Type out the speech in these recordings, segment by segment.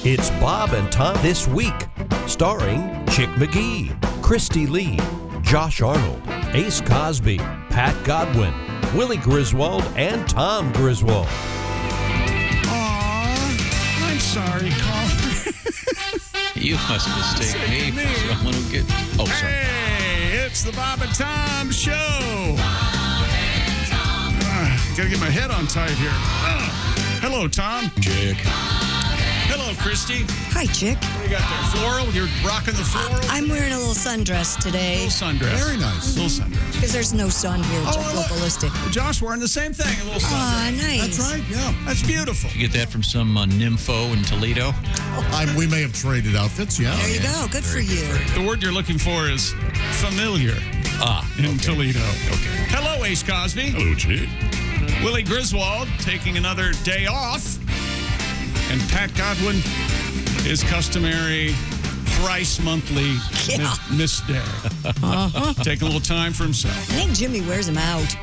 It's Bob and Tom This Week, starring Chick McGee, Christy Lee, Josh Arnold, Ace Cosby, Pat Godwin, Willie Griswold, and Tom Griswold. Aw, I'm sorry, caller. You must mistake me for someone who gets... Oh, sorry. Hey, it's the Bob and Tom Show. Gotta get my head on tight here. Hello, Tom. Chick. Hello, Christy. Hi, Chick. What do you got there? Floral? You're rocking the floral? I'm wearing a little sundress today. Little sundress. Very nice. Little sundress. Because there's no sun here. Just look ballistic. Josh wearing the same thing. A little sundress. Nice. That's right, yeah. That's beautiful. You get that from some nympho in Toledo? We may have traded outfits, yeah. There you go. Good for you. The word you're looking for is familiar in Toledo. Okay. Hello, Ace Cosby. Hello, Chick. Willie Griswold taking another day off. And Pat Godwin, his customary thrice monthly miss day. Taking a little time for himself. I think Jimmy wears him out.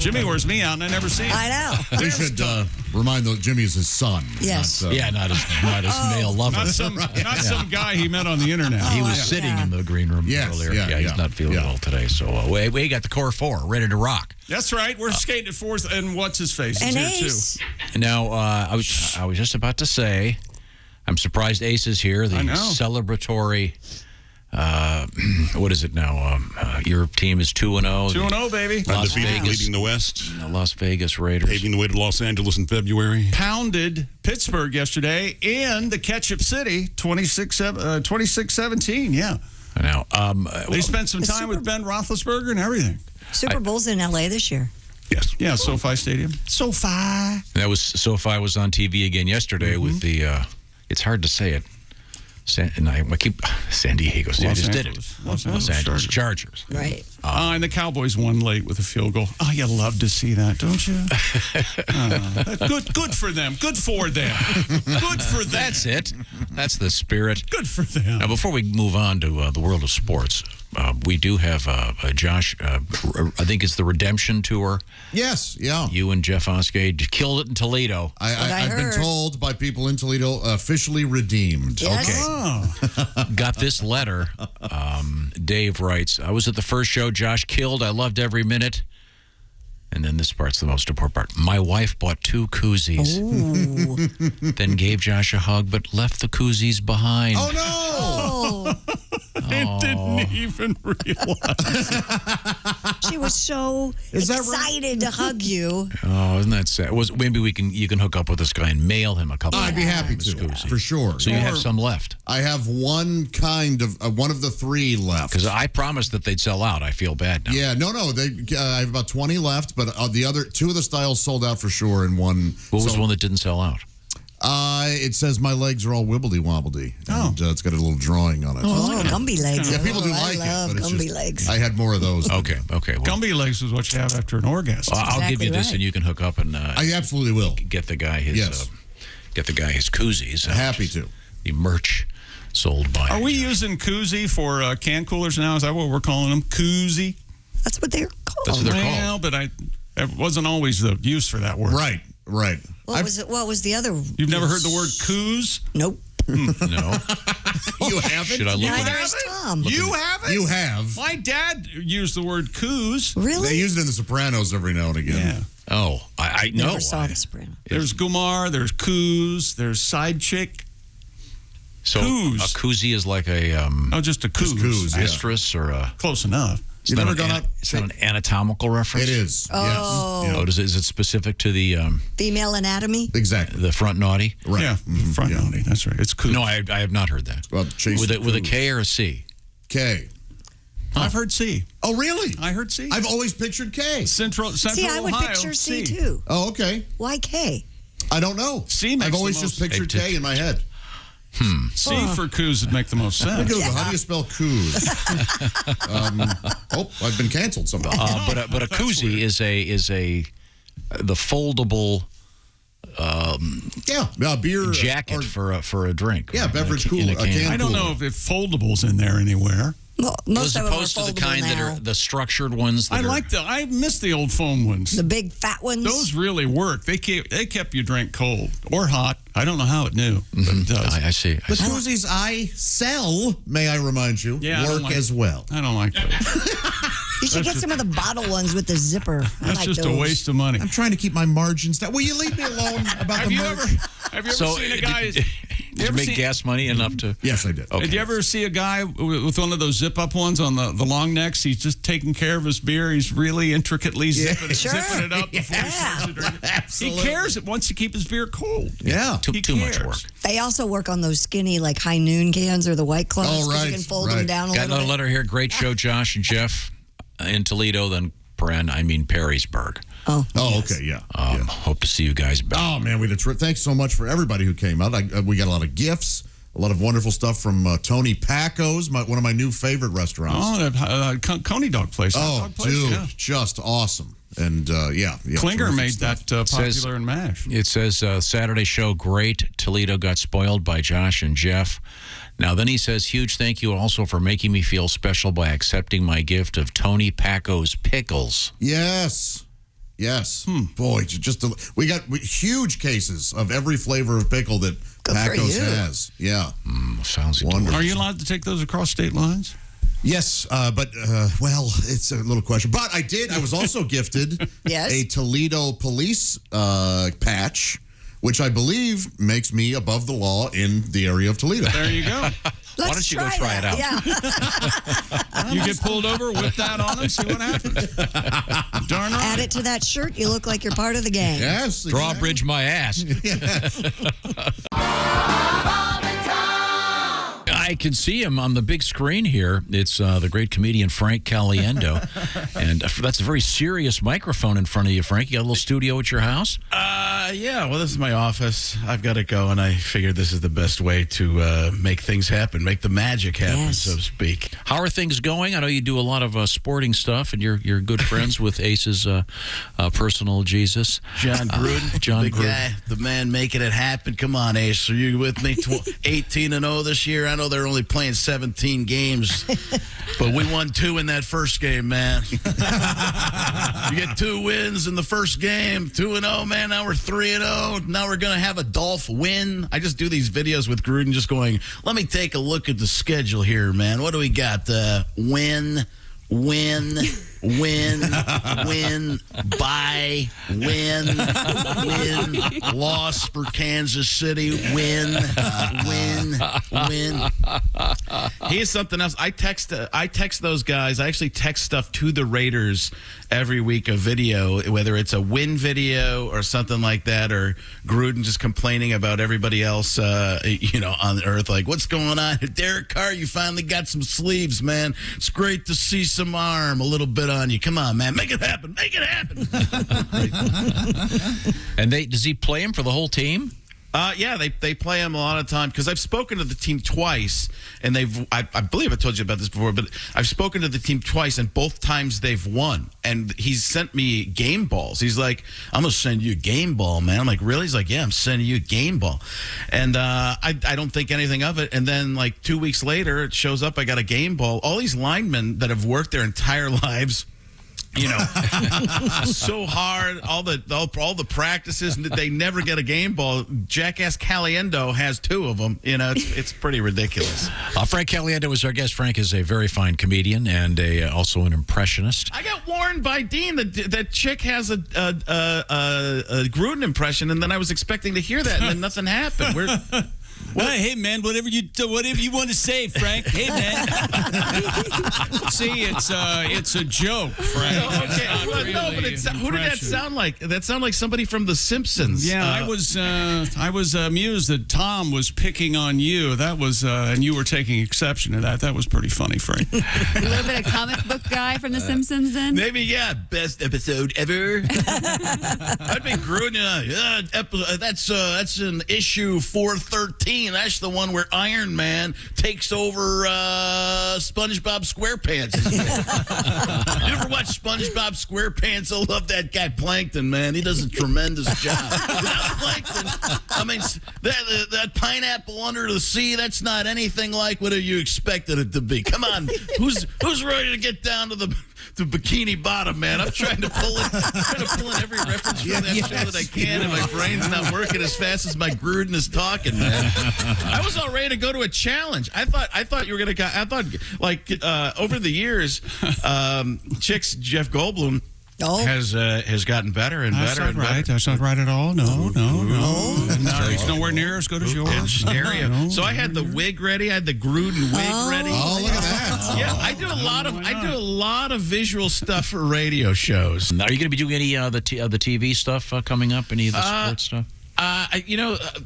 Jimmy wears me out and I never see him. I know. We should remind that Jimmy is his son. Yes. Not, Not his male lover. Not some guy he met on the internet. He was sitting in the green room Yes, earlier. yeah, He's not feeling well today. So we got the core four ready to rock. That's right. We're skating at fourth, and what's his face? He's And here Ace. too. Now, I was just about to say, I'm surprised Ace is here. The celebratory, what is it now? Your team is 2-0. 2-0, baby. Las Undefeated, Vegas. leading the West. Las Vegas Raiders. Paving the way to Los Angeles in February. Pounded Pittsburgh yesterday in the Ketchup City, 26-17. Yeah. Now, They spent some time with Ben Roethlisberger and everything. Super Bowl's in L.A. this year. Yes. Yeah, SoFi Stadium. SoFi. that was SoFi was on TV again yesterday with the. It's hard to say it. I keep San Diego. See, I just did it. Los Angeles Chargers. Right. And the Cowboys won late with a field goal. Oh, you love to see that, don't you? Good for them. Good for them. Good for them. That's it. That's the spirit. Good for them. Now, before we move on to the world of sports, we do have Josh. I think it's the Redemption Tour. Yes, yeah. You and Jeff Oskay killed it in Toledo. I've been told by people in Toledo, officially redeemed. Yes. Okay. Got this letter. Dave writes, I was at the first show Josh killed. I loved every minute. And then this part's the most important part. My wife bought 2 koozies. Then gave Josh a hug, but left the koozies behind. Oh, no! I didn't even realize. She was so Is that excited to hug you. Oh, isn't that sad? Maybe you can hook up with this guy and mail him a couple. I'd be happy to, for sure. So you have some left. I have one of the 3 left. Because I promised that they'd sell out. I feel bad now. Yeah, no. I have about 20 left, but the other 2 of the styles sold out for sure, and one. What was the one that didn't sell out? It says my legs are all wibbly-wobbly. And it's got a little drawing on it. Oh, Gumby legs. Yeah, people do like I love it, but it's Gumby just, legs. I had more of those. Okay. Well, Gumby legs is what you have after an orgasm. I'll give you this, right. and you can hook up and I absolutely will. get the guy his koozies. Happy to. The merch sold by. Are we using koozie for can coolers now? Is that what we're calling them? Koozie? That's what they're called. That's what they're Well, called. But it wasn't always the use for that word. Right. What was the other? You've never heard the word coos? Nope. No. You haven't? Should I look Neither at is Tom. You haven't? You have. My dad used the word coos. Really? They use it in The Sopranos every now and again. Yeah. Oh, I know. Never saw The Sopranos. There's Gumar, there's coos, there's side chick. So Coos. a koozie is like a Just a coos. coos, yeah. mistress or a. Close enough. You never gone out? It's not an anatomical reference. It is. Oh. Yes. Oh, is it specific to the Female anatomy? Exactly. front naughty? Right. Yeah, front naughty. That's right. It's coos. No, I have not heard that. Well, Chase With a Coos. K or a C? K. I've heard C. Oh, really? I heard C. I've always pictured K. Central See, I would Ohio, picture C too. Oh, okay. Why K? I don't know. C makes I've always the just most- pictured K in my head. C for coos would make the most sense. How do you spell coos? I've been canceled somehow. But a koozie is the foldable beer jacket or, for a drink. Yeah, right? beverage In a cooler, a can. can I don't know if foldables in there anywhere. Well, most As of them are opposed to the foldable kind that now. are the structured ones. That I miss the old foam ones. The big fat ones. Those really work. They kept your drink cold or hot. I don't know how it knew, but it does. I see. The koozies I sell, may I remind you, work as well. I don't like those. You should get some of the bottle ones with the zipper. That's just those. a waste of money. I'm trying to keep my margins down. Will you leave me alone about Have the you merch? ever seen a guy? Did you make gas money enough to? Yes, I did. Okay. Did you ever see a guy with one of those zip-up ones on the long necks? He's just taking care of his beer. He's really intricately zipping it up before he starts to drink it. Absolutely. He cares. It wants to keep his beer cold. Yeah. Too much work. They also work on those skinny, like High Noon cans or the White Claws. Oh, 'cause right, You can fold right. them down a Got little another bit. letter here. Great show, Josh and Jeff in Toledo. Then Perrysburg. Oh, Okay, yeah. Hope to see you guys back. Oh, man, we had a trip. Thanks so much for everybody who came out. We got a lot of gifts, a lot of wonderful stuff from Tony Paco's, one of my new favorite restaurants. Oh, that Coney Dog place. Oh, Dog place, dude, yeah. just awesome. And, Klinger terrific made stuff. that popular in MASH. It says Saturday show great. Toledo got spoiled by Josh and Jeff. Now then he says huge thank you also for making me feel special by accepting my gift of Tony Paco's pickles. Yes. Boy, we got huge cases of every flavor of pickle that Good for Paco's you. has. Yeah. Sounds Wonderful. Are you allowed to take those across state lines? Yes, but it's a little question. But I was also gifted Yes? a Toledo police patch, which I believe makes me above the law in the area of Toledo. There you go. Why don't you go try it out? Yeah. You get pulled over with that on and see what happens. Darn right. Add it to that shirt. You look like you're part of the gang. Yes. Drawbridge my ass. I can see him on the big screen here. It's the great comedian Frank Caliendo. And that's a very serious microphone in front of you, Frank. You got a little studio at your house? Yeah, well, this is my office. I've got to go, and I figured this is the best way to make things happen, make the magic happen, Yes. so to speak. How are things going? I know you do a lot of sporting stuff, and you're good friends with Ace's personal Jesus. John Gruden, John the Gruden. guy, the man making it happen. Come on, Ace, are you with me? 18-0 this year. I know they're only playing 17 games, but we won 2 in that first game, man. You get 2 wins in the first game, 2-0, man. Now we're 3-0. Now we're going to have a Dolph win. I just do these videos with Gruden just going, let me take a look at the schedule here, man. What do we got? Win, bye, win, loss for Kansas City, win. Here's something else. I text those guys. I actually text stuff to the Raiders every week, a video, whether it's a win video or something like that, or Gruden just complaining about everybody else, on the earth. Like, what's going on? Derek Carr, you finally got some sleeves, man. It's great to see some arm a little bit on you. Come on, man. Make it happen. Make it happen. And does he play him for the whole team? Yeah, they play him a lot of time because I've spoken to the team twice, and I believe I told you about this before, but I've spoken to the team twice, and both times they've won. And he's sent me game balls. He's like, I'm gonna send you a game ball, man. I'm like, really? He's like, yeah, I'm sending you a game ball. And I don't think anything of it. And then like 2 weeks later, it shows up. I got a game ball. All these linemen that have worked their entire lives. So hard, all the practices, they never get a game ball. Jackass Caliendo has 2 of them. It's pretty ridiculous. Frank Caliendo is our guest. Frank is a very fine comedian and also an impressionist. I got warned by Dean that chick has a Gruden impression, and then I was expecting to hear that, and then nothing happened. Hey, man, whatever you want to say, Frank. Hey, man. See, it's a joke, Frank. Okay, but who did that sound like? That sounded like somebody from The Simpsons. Yeah, I was amused that Tom was picking on you. That was, and you were taking exception to that. That was pretty funny, Frank. A little bit of comic book guy from The Simpsons, then. Maybe, yeah. Best episode ever. I'd be Gruden. That's an issue 413. That's the one where Iron Man takes over SpongeBob SquarePants. You ever watch SpongeBob SquarePants? I love that guy Plankton, man. He does a tremendous job. Without Plankton, I mean, that pineapple under the sea, that's not anything like what you expected it to be. Come on, who's ready to get down to the Bikini Bottom, man? I'm trying to pull in every reference from that show that I can, and my brain's not working as fast as my Gruden is talking, man. I was all ready to go to a challenge. I thought you were gonna. I thought over the years, Chick's Jeff Goldblum. Has gotten better and better and better. That's not right at all. No. It's nowhere near as good as yours. It's stereo. So I had the wig ready. I had the Gruden wig ready. Oh, look at that. Yeah, I do a lot of visual stuff for radio shows. Are you going to be doing any of the TV stuff coming up? Any of the sports stuff?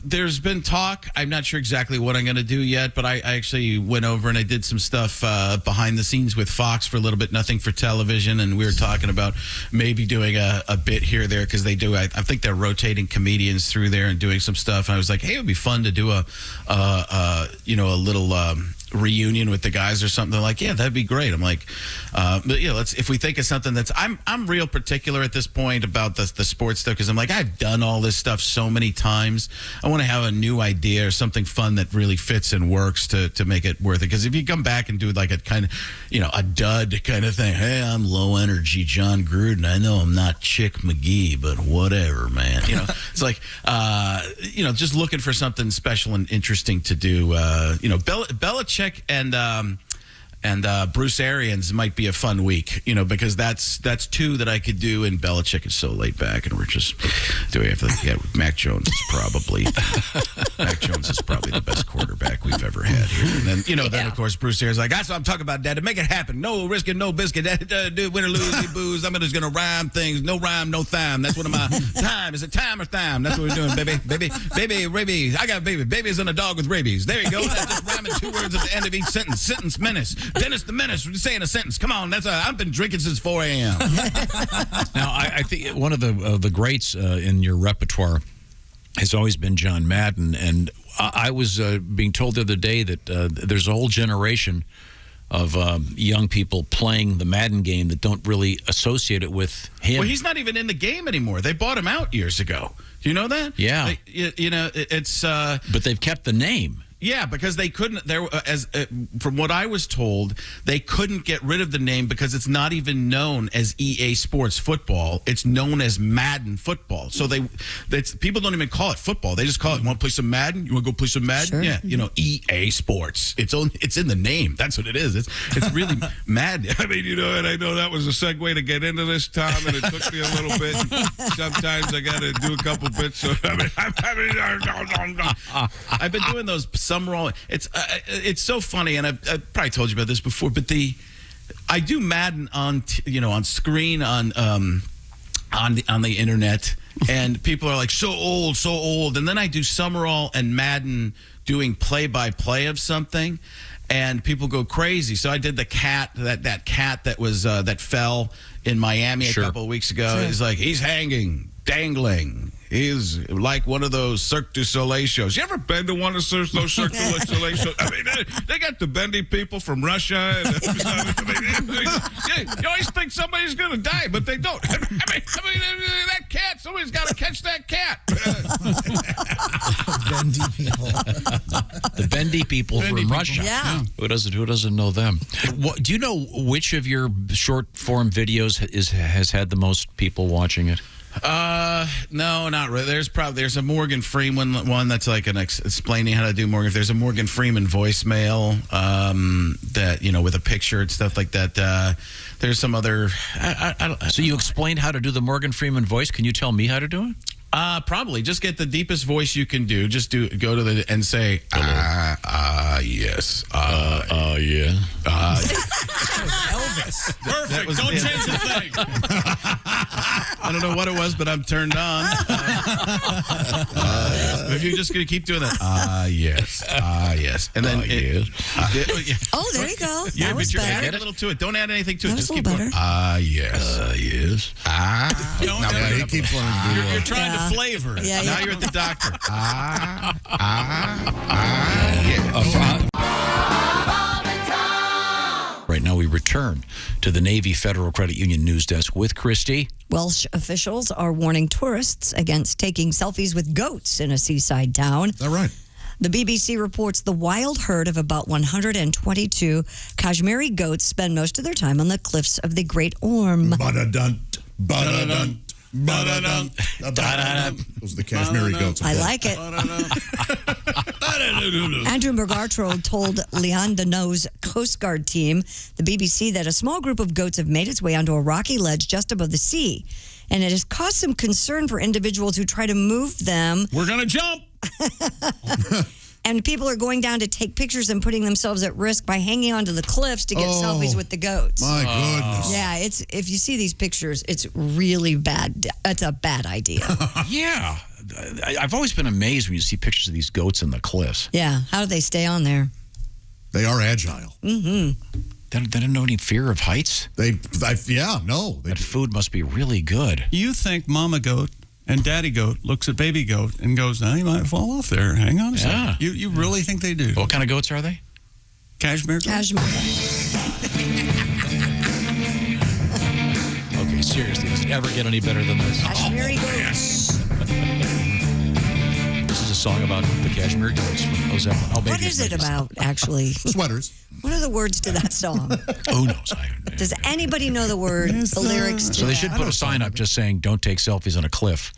There's been talk. I'm not sure exactly what I'm going to do yet, but I actually went over and I did some stuff behind the scenes with Fox for a little bit, nothing for television, and we were talking about maybe doing a bit here or there because they do. I think they're rotating comedians through there and doing some stuff. And I was like, hey, it would be fun to do a little reunion with the guys or something. They're like, yeah, that'd be great. I'm like, but yeah, if we think of something that's, I'm real particular at this point about the sports stuff because I'm like, I've done all this stuff so many times. I want to have a new idea or something fun that really fits and works to make it worth it. Because if you come back and do like a kind of, a dud kind of thing, hey, I'm low energy John Gruden. I know I'm not Chick McGee, but whatever, man. It's like, just looking for something special and interesting to do. Belichick and Bruce Arians might be a fun week, because that's two that I could do, and Belichick is so laid back, and we're just doing everything. Yeah, Mac Jones is probably the best quarterback we've ever had here. And then, then of course Bruce Arians is like, that's what I'm talking about, Dad. To make it happen, no risk and no biscuit. Do win or lose, you booze. I'm just gonna rhyme things. No rhyme, no thime. That's one of my time. Is it time or thyme? That's what we're doing, baby, rabies. I got baby. Baby's in a dog with rabies. There you go. That's just rhyming 2 words at the end of each sentence. Sentence menace. Dennis the Menace saying a sentence. Come on, I've been drinking since 4 a.m. Now, I think one of the greats in your repertoire has always been John Madden, and I was being told the other day that there's a whole generation of young people playing the Madden game that don't really associate it with him. Well, he's not even in the game anymore. They bought him out years ago. Do you know that? Yeah. It's. But they've kept the name. Yeah, because they couldn't. From what I was told, they couldn't get rid of the name because it's not even known as EA Sports Football. It's known as Madden Football. So people don't even call it football. They just call it. You want to play some Madden? You want to go play some Madden? Sure. Yeah, EA Sports. It's in the name. That's what it is. It's really Madden. I mean, and I know that was a segue to get into this, Tom, and it took me a little bit. Sometimes I got to do a couple bits. So, I've been doing those. It's so funny, and I've probably told you about this before, but I do Madden on screen on the internet, and people are like so old, and then I do Summerall and Madden doing play-by-play of something, and people go crazy. So I did the cat that cat that was that fell in Miami a couple of weeks ago. It's like he's hanging, dangling. He's like one of those Cirque du Soleil shows. You ever been to one of those Cirque du Soleil shows? I mean, they got the bendy people from Russia. And, you always think somebody's going to die, but they don't. I mean, that cat, somebody's got to catch that cat. Bendy people. The bendy people from Russia. Yeah. Who doesn't know them? Do you know which of your short form videos has had the most people watching it? No, not really. There's a Morgan Freeman one that's like explaining how to do Morgan. If there's a Morgan Freeman voicemail, that with a picture and stuff like that. There's some other. So you explained how to do the Morgan Freeman voice. Can you tell me how to do it? Probably. Just get the deepest voice you can do. Just go to and say, yes. Yeah. Elvis. Perfect. Don't change the thing. I don't know what it was, but I'm turned on. If you're just going to keep doing that, yes. Yes. And then, Oh, there you go. Yeah, That was but add better. a little to it. Don't add anything to it. That Just was a keep little going. Yes. Yes. He keeps wanting to do You're trying to flavor it. Yeah, Now yeah. you're at the doctor. Right now we return to the Navy Federal Credit Union news desk with Christy. Welsh officials are warning tourists against taking selfies with goats in a seaside town. Is that right? The BBC reports the wild herd of about 122 Kashmiri goats spend most of their time on the cliffs of the Great Orme. Ba-da-dunt, ba-da-dunt, ba-da-dunt, ba-da-dunt. Those are the Kashmiri goats. I like it. Andrew McGartrell told Leandano's Coast Guard team, the BBC, that a small group of goats have made its way onto a rocky ledge just above the sea. And it has caused some concern for individuals who try to move them. We're going to jump. And people are going down to take pictures and putting themselves at risk by hanging onto the cliffs to get selfies with the goats. My goodness. Yeah, if you see these pictures, it's really bad. It's a bad idea. Yeah. I've always been amazed when you see pictures of these goats in the cliffs. Yeah, how do they stay on there? They are agile. Mm-hmm. They don't know any fear of heights? That food must be really good. You think mama goat and daddy goat looks at baby goat and goes, "Now you might fall off there. Hang on a second." You really think they do? What kind of goats are they? Cashmere goats? Cashmere. Okay, seriously, does it ever get any better than this? Kashmiri goats. This is a song about the Kashmir goats from Ozell. What is it about, actually? Sweaters. What are the words to that song? Who knows? Does anybody know the word, the lyrics to So they that? should put a sign up just saying, "Don't take selfies on a cliff."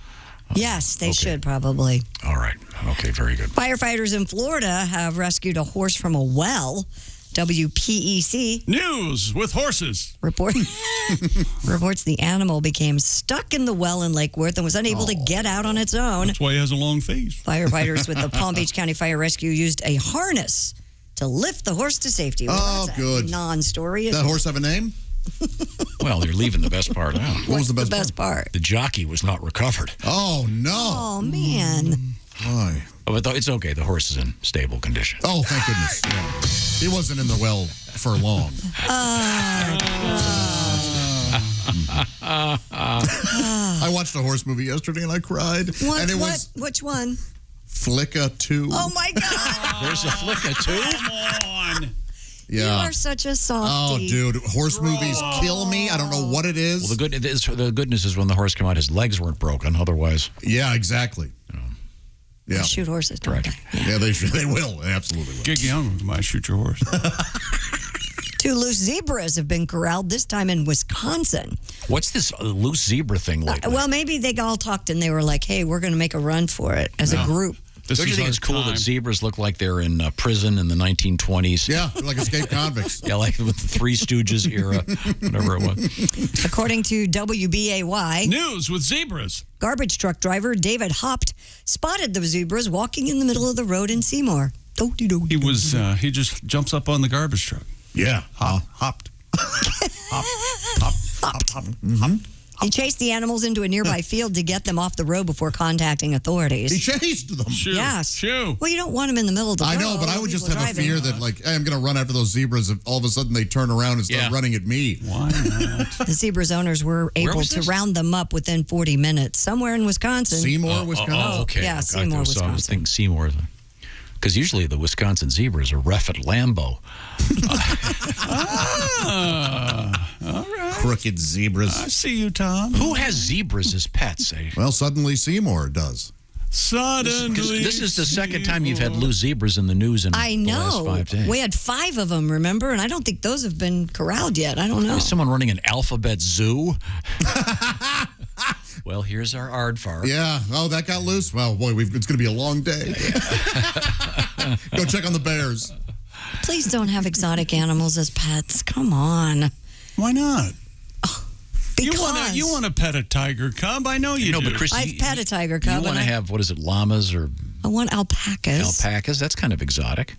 Yes, they should probably. All right. Okay, very good. Firefighters in Florida have rescued a horse from a well. WPEC News with horses. reports the animal became stuck in the well in Lake Worth and was unable to get out on its own. That's why he has a long face. Firefighters with the Palm Beach County Fire Rescue used a harness to lift the horse to safety. Well, that's good. A non-story. Does that horse have a name? Well, you're leaving the best part out. What was the best, part? The jockey was not recovered. Oh, no. Oh, man. Why? Oh, but it's okay. The horse is in stable condition. Oh, thank goodness. Yeah. He wasn't in the well for long. I watched a horse movie yesterday and I cried. And it was Which one? Flicka 2. Oh, my God. There's a Flicka too? Come on. Yeah. You are such a softie. Oh, dude. Horse movies kill me. I don't know what it is. Well, the good news is when the horse came out, his legs weren't broken. Otherwise, Yeah, exactly. Yeah. They shoot horses, don't they? Yeah, they will. They absolutely will. Gig Young might shoot your horse. 2 loose zebras have been corralled, this time in Wisconsin. what's this loose zebra thing lately? Well, maybe they all talked and they were like, hey, we're going to make a run for it as a group. This Don't you is think our it's cool time. that zebras look like they're in prison in the 1920s? Yeah, they're like escaped convicts. Yeah, like with the Three Stooges era, whatever it was. According to WBAY, News with zebras. garbage truck driver David Hopt spotted the zebras walking in the middle of the road in Seymour. He was. He just jumps up on the garbage truck. Yeah. Hopped. He chased the animals into a nearby field to get them off the road before contacting authorities. He chased them. Shoo. Yes. Shoo. Well, you don't want them in the middle of the road. I know, but I would just People have a driving. fear that, like, hey, I'm going to run after those zebras if all of a sudden they turn around and start running at me. Why not? The zebras' owners were able was to this? round them up within 40 minutes, somewhere in Wisconsin. Seymour, Wisconsin. Oh, okay. Yeah, Okay, Seymour, so I was Wisconsin. thinking Seymour. Because usually the Wisconsin zebras are ref at Lambeau. All right. Crooked zebras. I see you, Tom. Who has zebras as pets? Well, suddenly Seymour does. Suddenly. Because this is the second time you've had loose zebras in the news in I the last know. 5 days. We had 5 of them, remember? And I don't think those have been corralled yet. I don't know. Is someone running an alphabet zoo? Well, here's our aardvark. Yeah. Oh, that got loose? Well, boy, it's going to be a long day. Go check on the bears. Please don't have exotic animals as pets. Come on. Why not? Because You want to pet a tiger cub? I know you No, do. but Christy, I've pet a tiger you cub. want to and have, what is it, llamas or I want alpacas. alpacas? That's kind of exotic.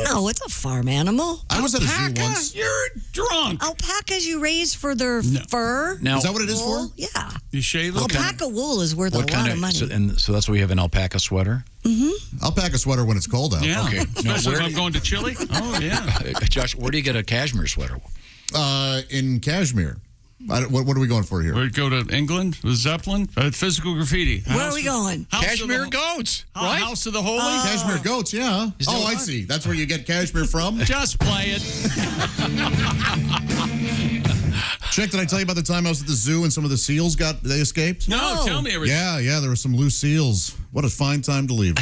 No, it's a farm animal. I was at a zoo Alpaca? once. You're drunk. Alpacas you raise for their fur. Now, Is that what it is for? Wool. Yeah. You shave it? Alpaca wool is worth a lot of money. So that's why we have an alpaca sweater? I'll pack a sweater when it's cold out. Yeah. Okay. No, Especially where if I'm going to Chile. Oh, yeah. Josh, where do you get a cashmere sweater? In Kashmir. What are we going for here? We'd go to England with Zeppelin. Physical graffiti. Where are we going? Cashmere goats, right? House of the Holy. Cashmere goats, yeah. Oh, I see. That's where you get cashmere from? Just play it. Chick, did I tell you about the time I was at the zoo and some of the seals they escaped? No, tell me everything. Yeah, there were some loose seals. What a fine time to leave.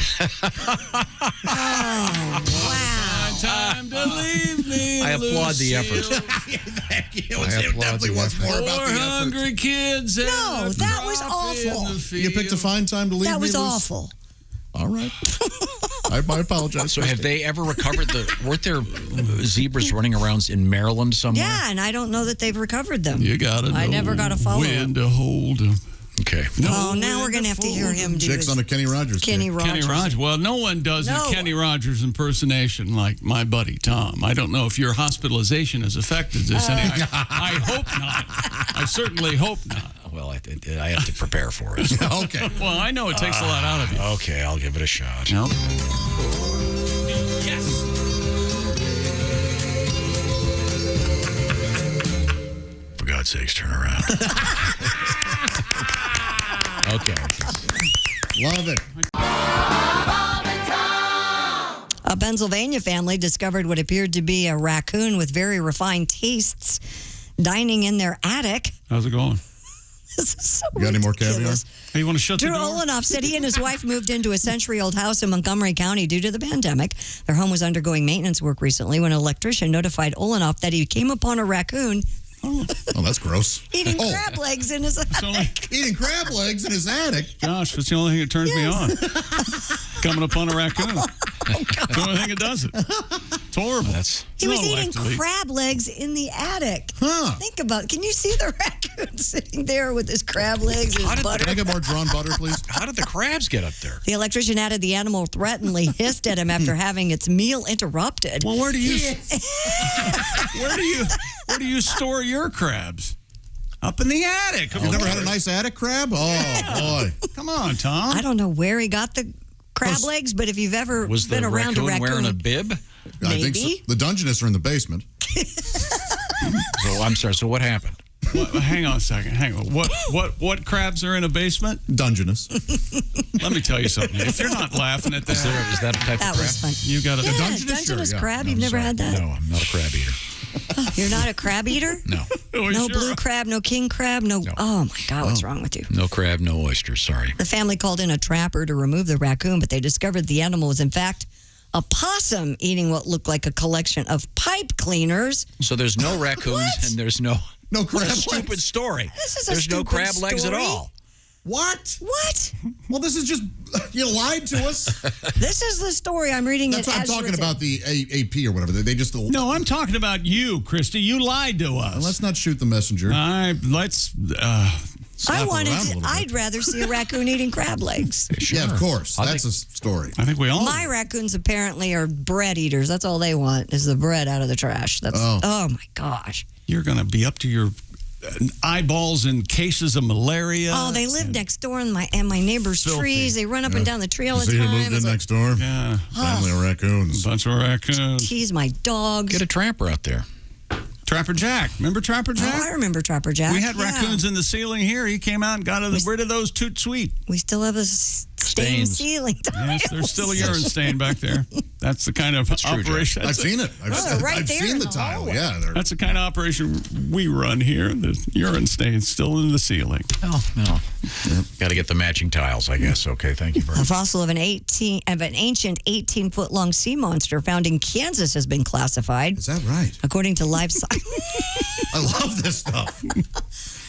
Wow. Time to leave me. I applaud the effort. It definitely was more about the effort. hungry kids. No, that was awful. You picked a fine time to leave That me, was Luce? awful. All right. I apologize. So have they ever recovered weren't there zebras running around in Maryland somewhere? Yeah, and I don't know that they've recovered them. You gotta know I never got a follow-up. when to hold them. Okay. Oh, now we're going to have to hear him do Chick's his on a Kenny Rogers Kenny kick. Rogers. Kenny Rogers. Well, no one does No. a Kenny Rogers impersonation like my buddy Tom. I don't know if your hospitalization has affected this. I hope not. I certainly hope not. Well, I have to prepare for it. Okay. Well, I know it takes a lot out of you. Okay, I'll give it a shot. Nope. For God's sakes, turn around. Okay. Love it. A Pennsylvania family discovered what appeared to be a raccoon with very refined tastes dining in their attic. How's it going? This is so You got any more ridiculous. caviar? Hey, you want to shut Drew the door? Olenoff said he and his wife moved into a century-old house in Montgomery County due to the pandemic. Their home was undergoing maintenance work recently when an electrician notified Olenoff that he came upon a raccoon Oh, that's gross. eating Oh. crab legs in his attic. Eating crab legs in his attic. Josh, that's the only thing that turns me on. Coming upon a raccoon. The only thing that does it. It's horrible. He was No eating life to lead. crab legs in the attic. Huh. Think about it. Can you see the raccoon sitting there with his crab legs and his butter? Can I get more drawn butter, please? How did the crabs get up there? The electrician added the animal threateningly hissed at him after having its meal interrupted. Well, where do you store your crabs? Up in the attic. You've never had a nice attic crab? Oh, boy. Come on, Tom. I don't know where he got the crab legs, but if you've ever Was the been around a raccoon raccoon, wearing a bib? I think so. Maybe. The Dungeonists are in the basement. So, I'm sorry. So what happened? Hang on a second. Hang on. What crabs are in a basement? Dungeness. Let me tell you something. If you're not laughing at that, Is that a type that of crab? was fun. you got to. Yeah, Dungeness, Dungeness sure, yeah. crab. You've never had that? No, I'm not a crab eater. You're not a crab eater? No. No blue crab, no king crab, no. Oh my God, what's wrong with you? No crab, no oysters. Sorry. The family called in a trapper to remove the raccoon, but they discovered the animal was in fact a possum eating what looked like a collection of pipe cleaners. So there's no raccoons and there's no No crab What a legs. stupid story. This is a There's no stupid crab legs at story. all. What? What? Well, this is just, you lied to us. This is the story I'm reading. That's it what I'm as talking written. about, the AP or whatever. They just, No, I'm talking about you, Christy. You lied to us. let's not shoot the messenger. Let's. Slap it around a little bit. I'd rather see a raccoon eating crab legs. Yeah, of course. I That's a story. I think we all. My raccoons apparently are bread eaters. That's all they want is the bread out of the trash. That's oh my gosh. You're going to be up to your eyeballs in cases of malaria. Oh, they live next door in my neighbor's Filthy. trees. They run up and down the tree all the See who time. moved in It's like, next door? Yeah, Family of raccoons. bunch of raccoons. tease my dogs. Get a tramper out there. Trapper Jack. Remember Trapper Jack? Oh, I remember Trapper Jack. We had Yeah. raccoons in the ceiling here. He came out and got rid of those toot sweet. We still have a stained Stains. ceiling. Yes, there's still a urine stain back there. That's the kind of true, Jack. operation. I've seen it. they're right I've there seen in the the tile. hallway. Yeah. They're, That's the kind of operation we run here. The urine stain's still in the ceiling. Oh, no. Got to get the matching tiles, I guess. Okay, thank you very A much. fossil of an ancient 18-foot-long sea monster found in Kansas has been classified. is that right? According to Live I love this stuff.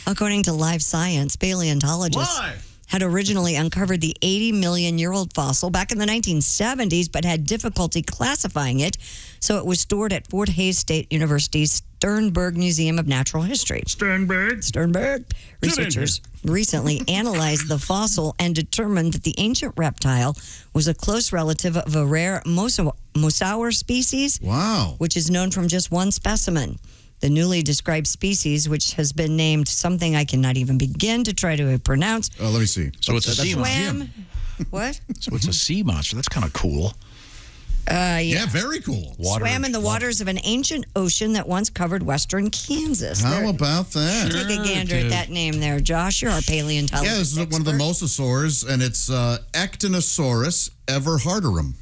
According to Live Science, paleontologists had originally uncovered the 80-million-year-old fossil back in the 1970s, but had difficulty classifying it, so it was stored at Fort Hays State University's Sternberg Museum of Natural History. Sternberg. Researchers recently analyzed the fossil and determined that the ancient reptile was a close relative of a rare mosasaur species, Wow. which is known from just one specimen. The newly described species, which has been named something I cannot even begin to try to pronounce, Let me see. So it's a sea monster. swam. What? So it's a sea monster. That's kind of cool. Yeah, very cool. Swam in the waters of an ancient ocean that once covered western Kansas. How about that? Take a gander at that name there, Josh. You're our paleontologist. Yeah, this is one of the mosasaurs, and it's Ectinosaurus everharderum.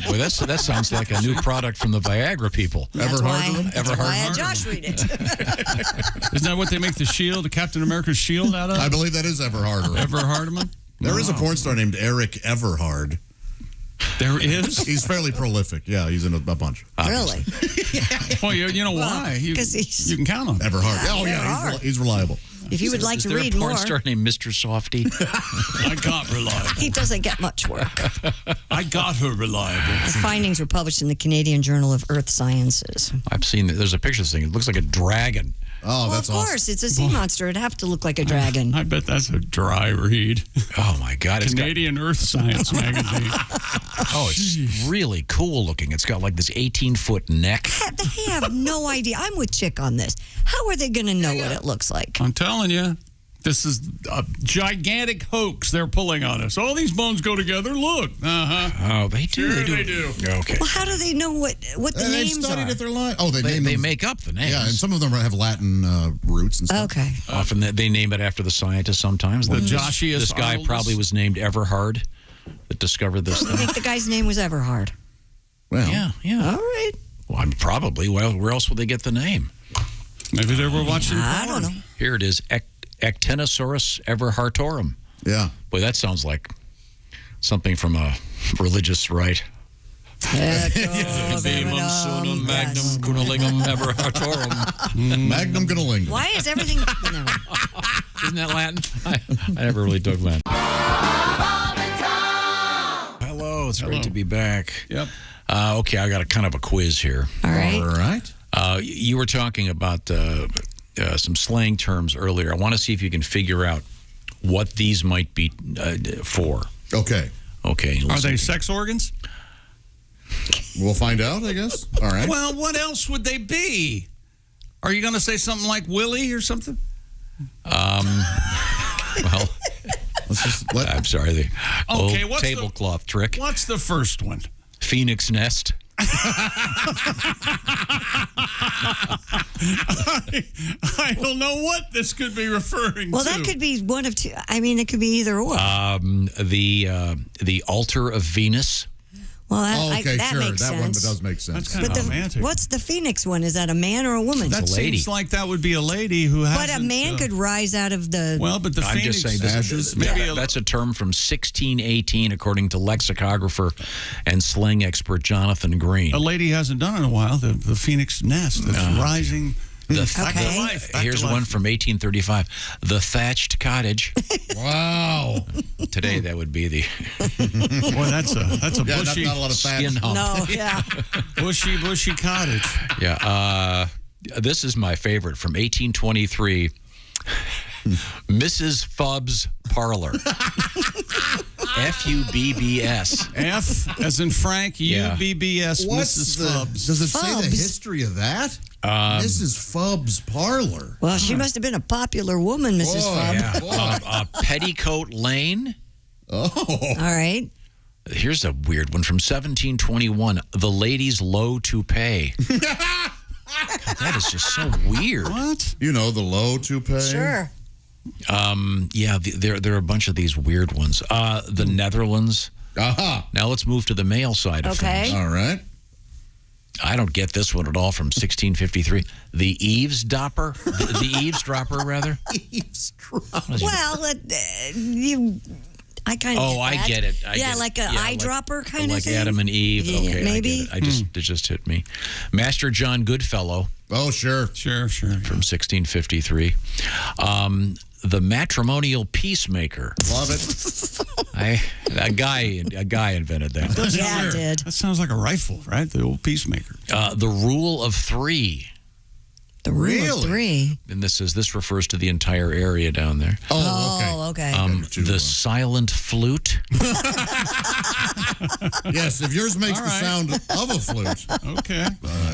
Boy, that sounds like a new product from the Viagra people. That's why I had Everhard. Josh read it. Isn't that what they make the shield, the Captain America's shield out of? I believe that is Everhard. Everhardman? There is a porn star named Eric Everhard. There is? He's fairly prolific. Yeah, he's in a bunch. Really? Well, you know why? You 'cause he's- can count on him. Everhard. Oh, yeah, Everhard. he's reliable. If you would like Is to there read a porn more, star named Mr. Softy? I got reliable. he doesn't get much work. I got her reliable. The findings were published in the Canadian Journal of Earth Sciences. I've seen there's a picture of this thing. It looks like a dragon. Oh, Well, that's of course, awesome. it's a sea monster. It'd have to look like a dragon. I bet that's a dry read. Oh my God! It's got, Canadian Earth Science magazine. it's really cool looking. It's got like this 18-foot neck. They have no idea. I'm with Chick on this. How are they going to know what it looks like? I'm telling you, this is a gigantic hoax they're pulling on us. All these bones go together. Look. Uh-huh. Oh, they do. Sure they they do. do. Okay. Well, how do they know what the They've names studied are? if they're lying. Oh, they name They them. make up the names. Yeah, and some of them have Latin roots and stuff. Okay. Often they name it after the scientist sometimes. The Like Joshius this guy Arnoldus. probably was named Everhard that discovered this I thing. think the guy's name was Everhard. Well, Yeah. All right. Well, probably. Well, where else would they get the name? Maybe they were watching I porn. don't know. Here it is, Actinosaurus everhartorum. yeah. Boy, that sounds like something from a religious rite. Magnum cunilingum everhartorum. Magnum Gunnalinga. Why is everything? No. Isn't that Latin? I never really took Latin. Hello, it's great to be back. Yep. Okay, I got a kind of a quiz here. All right. All right. You were talking about some slang terms earlier. I want to see if you can figure out what these might be for. Okay. Okay. Are listen. they sex organs? We'll find out, I guess. All right. Well, what else would they be? Are you going to say something like Willie or something? Well, Let's just let. I'm sorry. The Okay, old what's the- tablecloth trick. What's the first one? Phoenix nest. I don't know what this could be referring Well, to. that could be one of two. I mean, it could be either or. The altar of Venus. well, Oh, okay, that sure. makes That sense. one does make sense. That's kind But of romantic. what's the Phoenix one? Is that a man or a woman? That a lady. seems like that would be a lady who has. But a man could rise out of the. Well, but the I'm Phoenix. just saying Ashes? Maybe that's a term from 1618, according to lexicographer and slang expert Jonathan Green. a lady hasn't done in a while. The Phoenix nest that's rising. Back to Okay. life. Back Here's to life. one from 1835. The thatched cottage. Wow. Today, that would be the Boy, that's a Yeah, bushy, not a lot of fat. skin hump. No, yeah. bushy cottage. Yeah. This is my favorite from 1823. Mrs. Fubbs Parlor. F-U-B-B-S. F as in Frank. Yeah. U-B-B-S. Mrs. Fubbs. Does it say the Fubbs? history of that? Mrs. Fubbs Parlor. Well, she must have been a popular woman, Mrs. Boy, Fubb. Yeah. Petticoat Lane. Oh. All right. Here's a weird one from 1721. The ladies' low toupee. That is just so weird. What? You know, the low toupee. Sure. Yeah, there are a bunch of these weird ones. The Netherlands. Aha. Now let's move to the male side of Okay. things. All right. I don't get this one at all from 1653. The eavesdropper? The eavesdropper, rather? Well, I kind of. Oh, I get it. I yeah, get it. like an Yeah, eyedropper kind of like thing. Adam and Eve. Yeah, Okay, maybe. I get it. It just hit me. Master John Goodfellow Oh, sure. Sure. from 1653. The matrimonial peacemaker. Love it. A guy invented that. Yeah, I did. That sounds like a rifle, right? The old peacemaker. The rule of three. The rule Really? of three. And this refers to the entire area down there. Oh, okay. The silent flute. Yes, if yours makes All the right. sound of a flute. Okay.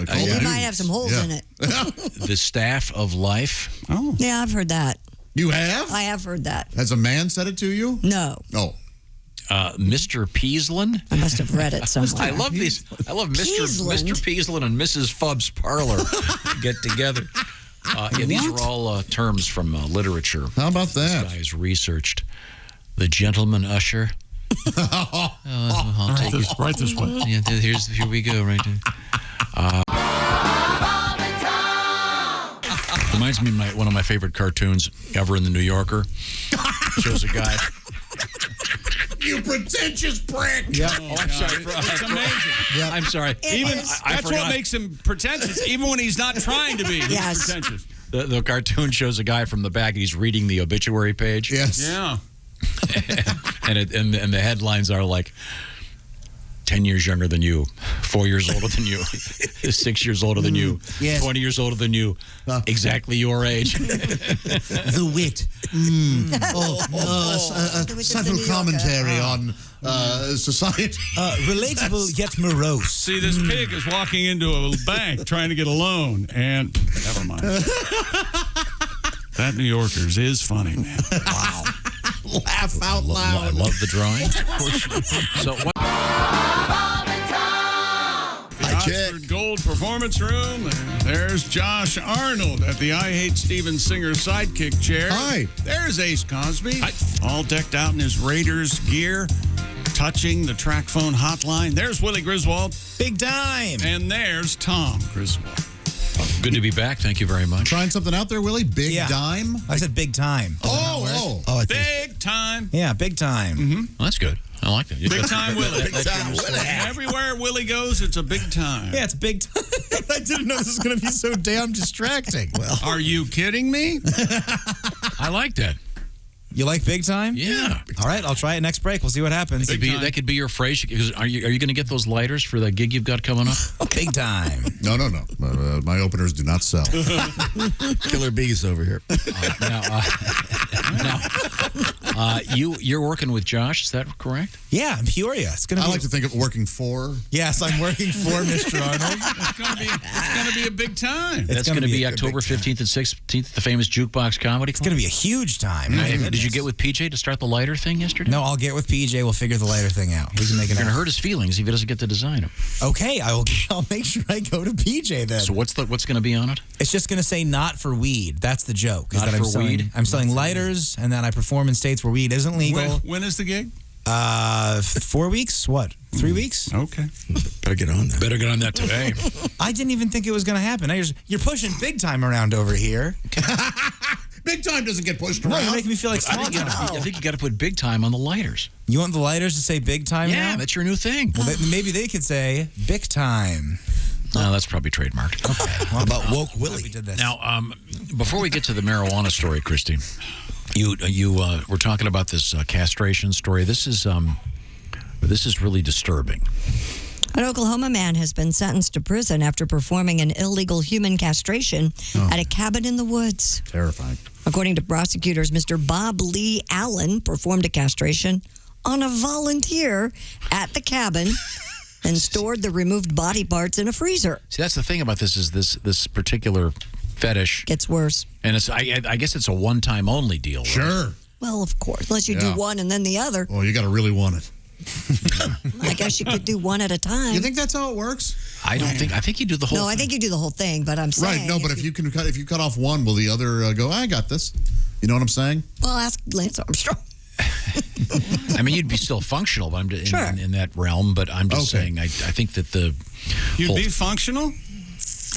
Call You it might duty. have some holes Yeah. in it. The staff of life. Oh. Yeah, I've heard that. You have? I have heard that. Has a man said it to you? No, Oh. Mr. Peaslin. I must have read it somewhere. I love these. I love Mr. Peaslin and Mrs. Fubbs Parlor get together. Yeah, these are all terms from literature. How about This that? guy has researched. The gentleman usher. I'll take it. Right this way. Yeah, here we go, right there. Reminds me of one of my favorite cartoons ever in the New Yorker. Shows a guy. You pretentious prick! Yeah. Oh, I'm sorry. It's amazing. Yeah. I'm sorry. That's what makes him pretentious, even when he's not trying to be. He's pretentious. The cartoon shows a guy from the back. He's reading the obituary page. Yes. Yeah. and the headlines are like 10 years younger than you, 4 years older than you, 6 years older than you, 20 years older than you, exactly your age. The wit. Subtle commentary on society. Relatable yet morose. See, this pig is walking into a bank trying to get a loan, and never mind. That New Yorker's is funny, man. Wow. Laugh out loud. I love the drawing. So what? Oxford Gold Performance Room. There's Josh Arnold at the I Hate Steven Singer sidekick chair. Hi. There's Ace Cosby. Hi. All decked out in his Raiders gear, touching the track phone hotline. There's Willie Griswold. Big time. And there's Tom Griswold. Good to be back. Thank you very much. Trying something out there, Willie? Big dime? I said big time. Big time. Yeah, big time. Well, that's good. I like that. Big time Willie. Big time Willie. Everywhere Willie goes, it's a big time. Yeah, it's big time. I didn't know this was going to be so damn distracting. Well, Are you kidding me? I like that. you like big time? Yeah. All right, I'll try it next break. We'll see what happens. That could be your phrase. Are you going to get those lighters for the gig you've got coming up? Big time. No. My openers do not sell. Killer bees over here. You're working with Josh, is that correct? Yeah, in Peoria. It's going to I be. like to think of working for. Yes, I'm working for Mr. Arnold. It's going to be a big time. That's going to be October 15th and 16th at the famous Jukebox Comedy It's going to be a huge time. Did you get with PJ to start the lighter thing yesterday? No, I'll get with PJ. We'll figure the lighter thing out. We can make it. You're going to hurt his feelings if he doesn't get to design them. Okay, I'll make sure I go to PJ then. So what's going to be on it? It's just going to say not for weed. That's the joke. Not for weed? I'm selling lighters, and then I perform in states where weed isn't legal. When is the gig? 4 weeks? What? 3 weeks? Okay. Better get on that today. I didn't even think it was going to happen. You're pushing big time around over here. Big time doesn't get pushed No, around. you're making me feel like small time. I think you got to put big time on the lighters. You want the lighters to say big time now? Yeah, that's your new thing. Well, maybe they could say big time. No, that's probably trademarked. Okay. Well, about woke Willie. We did this. Now, before we get to the marijuana story, Christy, you were talking about this castration story. This is really disturbing. An Oklahoma man has been sentenced to prison after performing an illegal human castration at a cabin in the woods. Terrifying. According to prosecutors, Mr. Bob Lee Allen performed a castration on a volunteer at the cabin and stored the removed body parts in a freezer. See, that's the thing about this is this particular fetish Gets worse. and it's I guess it's a one-time only deal. Right? Sure. Well, of course, unless you do one and then the other. Well, you got to really want it. I guess you could do one at a time. You think that's how it works? I think you do the whole No, thing. I think you do the whole thing, but I'm saying. Right. No, but if you cut off one, will the other go? I got this. You know what I'm saying? Well, ask Lance Armstrong. I mean, you'd be still functional, but I'm in that realm. But I'm just saying, I think that You'd be functional?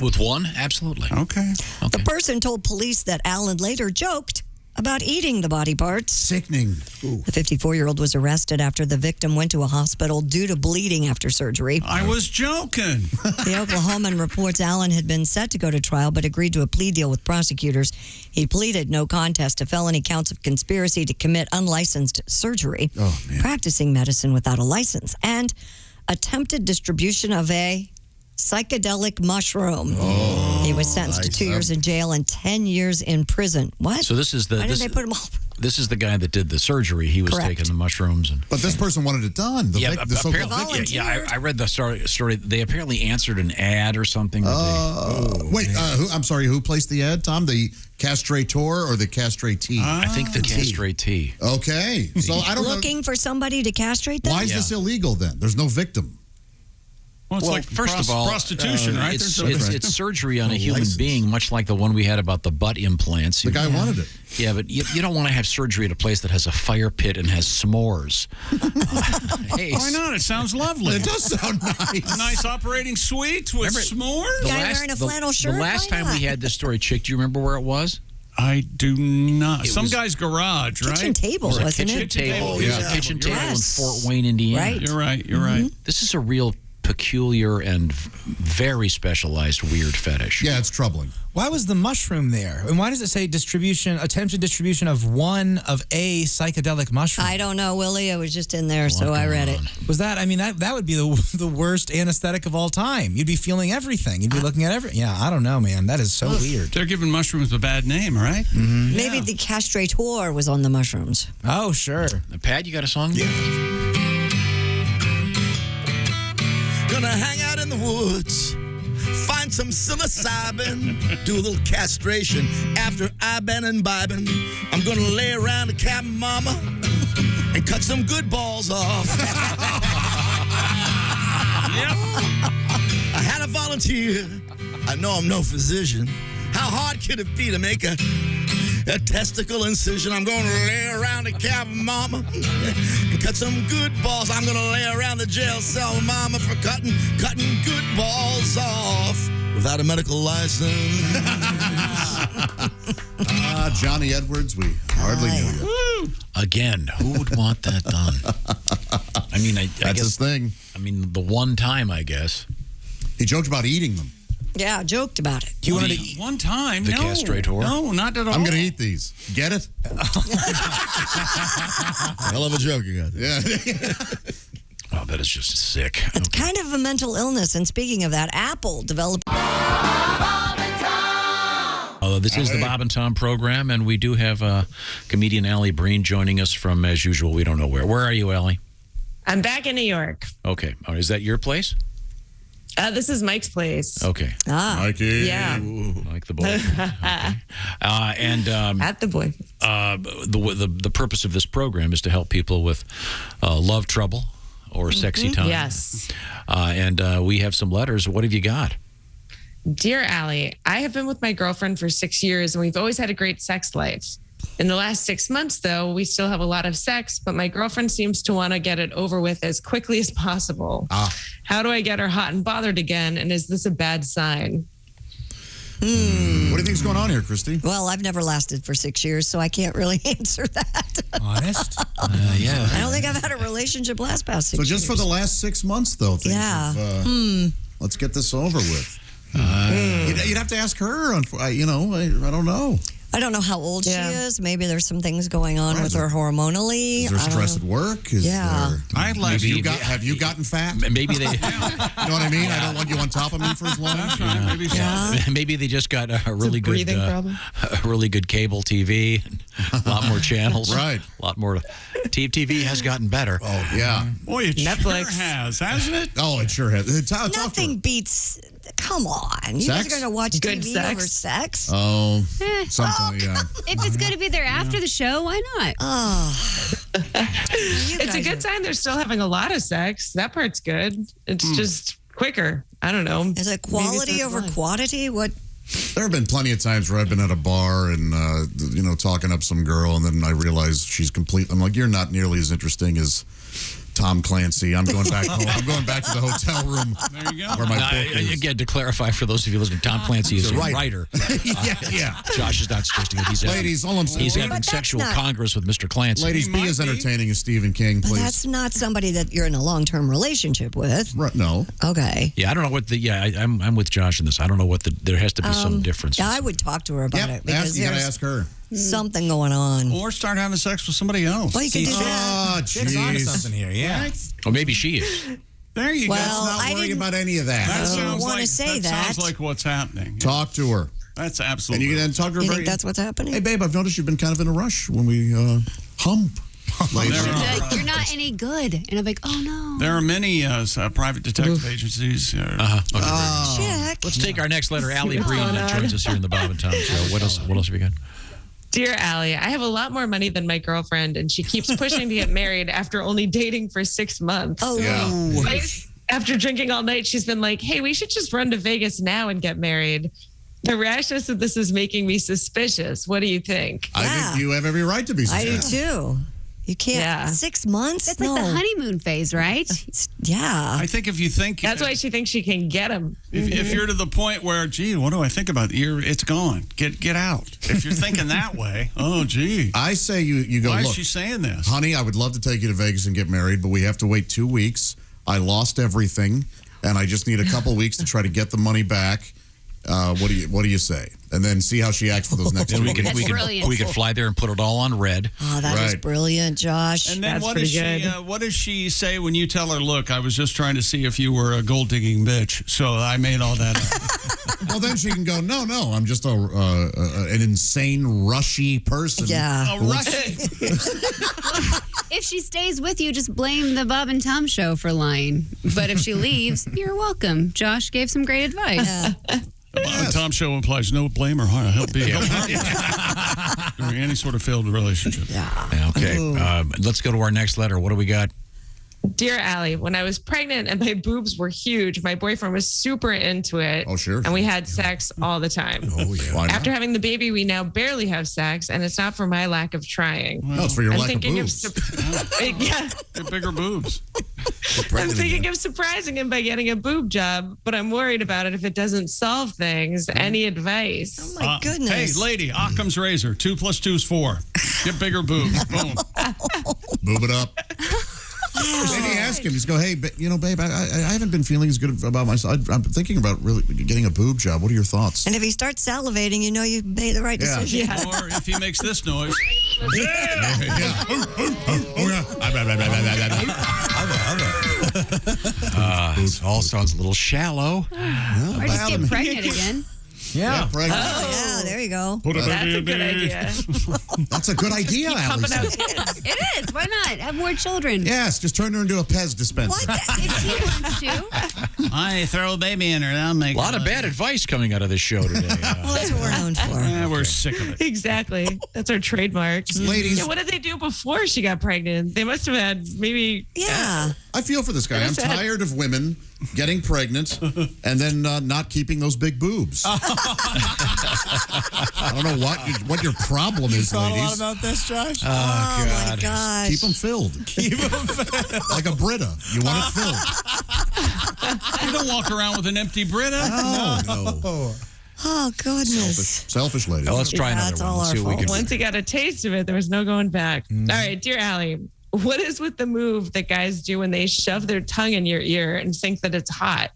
with one, absolutely. Okay. The person told police that Allen later joked about eating the body parts. Sickening. Ooh. The 54-year-old was arrested after the victim went to a hospital due to bleeding after surgery. I was joking. The Oklahoman reports Allen had been set to go to trial but agreed to a plea deal with prosecutors. He pleaded no contest to felony counts of conspiracy to commit unlicensed surgery, practicing medicine without a license, and attempted distribution of a psychedelic mushroom. He was sentenced to 2 years in jail and 10 years in prison. What? So this is Why did they put him all? This is the guy that did the surgery. He was Correct. taking the mushrooms and. But this person wanted it done. The so-called apparently, I read the story. They apparently answered an ad or something. Wait, I'm sorry. Who placed the ad, Tom? The castrator or the castratee? I think the castratee. Okay, so I don't know. Looking for somebody to castrate them? Why is this illegal then? There's no victim. Well, it's like first of all, prostitution, right? It's surgery on a human being, much like the one we had about the butt implants. The guy wanted it. Yeah, but you don't want to have surgery at a place that has a fire pit and has s'mores. Hey, why not? It sounds lovely. It does sound nice. A nice operating suite with s'mores. Guy wearing a flannel shirt. The last Why time not? we had this story, Chick, do you remember where it was? I do not. It Some was guy's garage, right? Kitchen table, It was a wasn't kitchen it? table. Oh, It was yeah. a kitchen table Yes. in Fort Wayne, Indiana. Right. You're right. You're right. This is a real peculiar and very specialized weird fetish. Yeah, it's troubling. Why was the mushroom there? And why does it say attempted distribution of one of a psychedelic mushroom? I don't know, Willie. I was just in there, so I read it. Was that? I mean, that would be the worst anesthetic of all time. You'd be feeling everything. You'd be looking at everything. Yeah, I don't know, man. That is so weird. They're giving mushrooms a bad name, right? Maybe the castrator was on the mushrooms. Oh, sure. Pat, you got a song? Yeah. Gonna hang out in the woods, find some psilocybin, do a little castration after I've been imbibing. I'm gonna lay around the cabin, mama, and cut some good balls off. I had a volunteer. I know I'm no physician. How hard could it be to make a testicle incision? I'm gonna lay around the cabin, mama, and cut some good balls. I'm gonna lay around the jail cell, mama, for cutting good balls off without a medical license. Johnny Edwards, we hardly knew you. Again, who would want that done? I mean, I That's guess his thing. I mean, the one time, I guess. He joked about eating them. Yeah, joked about it. You wanted to eat One time. The no. castrator? No, not at all. I'm going to eat these. Get it? Hell of a joke you got. Yeah. Oh, that is just sick. It's kind of a mental illness. And speaking of that, Apple developed. This is the Bob and Tom program, and we do have comedian Alli Breen joining us from, as usual, we don't know where. Where are you, Alli? I'm back in New York. Okay. Is that your place? This is Mike's place. Okay. Mikey. Yeah. Like the boy. Okay. At the boy. The purpose of this program is to help people with love trouble or sexy time. Yes. And we have some letters. What have you got? Dear Allie, I have been with my girlfriend for 6 years and we've always had a great sex life. In the last 6 months, though, we still have a lot of sex, but my girlfriend seems to want to get it over with as quickly as possible. How do I get her hot and bothered again? And is this a bad sign? What do you think's going on here, Christy? Well, I've never lasted for 6 years, so I can't really answer that. honest. Yeah. I don't think I've had a relationship last past 6 So years. just for the last 6 months, though, things have, let's get this over with. You'd have to ask her. I don't know. I don't know how old Yeah. she is. Maybe there's some things going on with her hormonally. Is there I don't stress know. at work? Yeah. Have you gotten fat? Maybe they. You know what I mean? I don't want you on top of me for as long. That's right. Maybe so. Yeah. Maybe they just got a really good, breathing problem. a really good cable TV, a lot more channels, Right. A lot more. TV has gotten better. Oh, yeah. Boy, it Netflix. sure has, hasn't it? Oh, it sure has. Talk to her. Nothing beats. Come on. You guys Sex? are going to watch Good TV sex? over sex? Oh, sometimes, yeah. If it's going to be there after the show, why not? It's a good sign they're still having a lot of sex. That part's good. It's just quicker. I don't know. Is it Maybe quality it's over fun. quantity? What? There have been plenty of times where I've been at a bar and, talking up some girl, and then I realize she's complete. I'm like, you're not nearly as interesting as Tom Clancy. I'm going back home. I'm going back to the hotel room. There you go. Where my book is. Again, to clarify for those of you listening, Tom Clancy is a writer. Yeah. Josh is not suggesting it. Ladies, all I'm saying. He's But having that's sexual not- congress with Mr. Clancy. Ladies, He be might as be. entertaining as Stephen King, But please. that's not somebody that you're in a long-term relationship with. Right, no. Okay. Yeah, I don't know what the. Yeah, I'm with Josh in this. I don't know what the. There has to be some difference. I would talk to her about it because You got to there's ask her. something going on. Or start having sex with somebody else. Well, you can do that. Oh, Chick's onto jeez. something here, yeah. Or maybe she is. There you Well, go. Not I worrying didn't- about any of that. That I didn't sounds wanna like, say sounds that. like what's happening. Talk to her. That's And absolutely. you can talk to her You very. think that's what's happening? Hey, babe, I've noticed you've been kind of in a rush when we hump. Lately. There are- Like, you're not any good. And I'm like, oh no. There are many private detective agencies. Check. Let's take our next letter. Alli Breen joins us here in the Bob and Tom Show. What else have we got? Dear Allie, I have a lot more money than my girlfriend, and she keeps pushing to get married after only dating for 6 months. Oh, Yeah. After drinking all night, she's been like, hey, we should just run to Vegas now and get married. The rashness of this is making me suspicious. What do you think? I think you have every right to be I suspicious. do too. You can't. Yeah. 6 months? That's like the honeymoon phase, right? Yeah. I think if you think That's why she thinks she can get him. if you're to the point where, gee, what do I think about it's gone. Get out. If you're thinking that way, oh, gee. I say you go, Why look, is she saying this? honey, I would love to take you to Vegas and get married, but we have to wait 2 weeks. I lost everything, and I just need a couple weeks to try to get the money back. What do you say? And then see how she acts for those next 2 we weeks. we could fly there and put it all on red. Oh, that is Right. brilliant, Josh. And then That's what does pretty she? good. What does she say when you tell her, "Look, I was just trying to see if you were a gold digging bitch, so I made all that up." Well, then she can go, no, I'm just an insane, rushy person. Yeah. All right. If she stays with you, just blame the Bob and Tom show for lying. But if she leaves, you're welcome. Josh gave some great advice. The Bob and Tom show implies no blame or harm. Help during any sort of failed relationship. Yeah, okay. Let's go to our next letter. What do we got? Dear Allie, when I was pregnant and my boobs were huge, my boyfriend was super into it. Oh, sure. And we had sex all the time. Oh, yeah. Why not? After having the baby, we now barely have sex, and it's not for my lack of trying. No, it's for your I'm lack of thinking boobs. yeah. Get bigger boobs. I'm thinking of surprising him by getting a boob job, but I'm worried about it if it doesn't solve things. Any advice? Oh, my goodness. Hey, lady, Occam's razor. 2 + 2 is 4. Get bigger boobs. Boom. Boob it up. Maybe ask him. Just go, hey, babe, I haven't been feeling as good about myself. I'm thinking about really getting a boob job. What are your thoughts? And if he starts salivating, you know you made the right decision. Yeah. Or if he makes this noise. It all sounds a little shallow. Or just get pregnant again. Yeah, pregnant. Yeah, there you go. That's a good idea. That's a good idea, Allie Pumping out said. kids. It is. Why not? Have more children. Yes, just turn her into a Pez dispenser. If she wants to. I throw a baby in her. That'll make A lot of bad advice coming out of this show today. Well, that's what we're known for. We're sick of it. Exactly. That's our trademark. Ladies. Yeah, what did they do before she got pregnant? They must have had maybe. Yeah. I feel for this guy. I'm tired of women getting pregnant and then not keeping those big boobs. I don't know what your problem is, Thought a lot ladies. about this, Josh? Oh, my gosh. Keep them filled. Like a Brita. You want it filled. You don't walk around with an empty Brita. No. Oh, goodness. Selfish ladies. Well, let's try Yeah, another it's one. all Let's our see what we can Once he got a taste of it, there was no going back. All right, dear Allie, what is with the move that guys do when they shove their tongue in your ear and think that it's hot?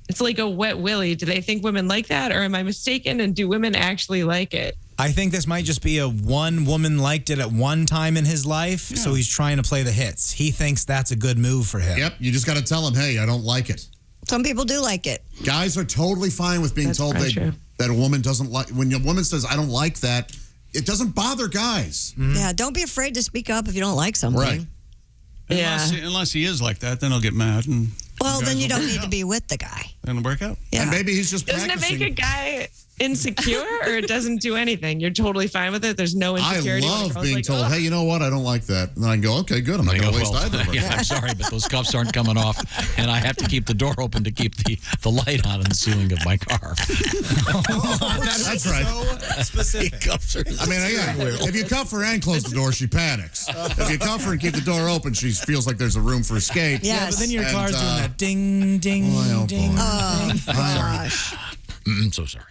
It's like a wet willy. Do they think women like that, or am I mistaken? And do women actually like it? I think this might just be a one woman liked it at one time in his life, so he's trying to play the hits. He thinks that's a good move for him. Yep, you just got to tell him, hey, I don't like it. Some people do like it. Guys are totally fine with being That's told probably true. that a woman doesn't like. When a woman says, I don't like that, it doesn't bother guys. Yeah, don't be afraid to speak up if you don't like something. Right. Unless he is like that, then he'll get mad. And Well, then you don't work need to out. be with the guy. It'll work out. Yeah. And maybe he's just Doesn't practicing. it make a guy insecure, or it doesn't do anything? You're totally fine with it. There's no I insecurity. when a love girl's being like, told, "Ugh." hey, you know what? I don't like that. And then I can go, okay, good. I'm not going to waste either of our yeah, I'm sorry, but those cuffs aren't coming off, and I have to keep the door open to keep the light on in the ceiling of my car. That's right. Specific. I mean, yeah, if you cuff her and close the door, she panics. If you cuff her and keep the door open, she feels like there's a room for escape. Yes. Yeah, but then your And, car's doing that ding, ding, oh, ding. boy. Oh, gosh. So sorry.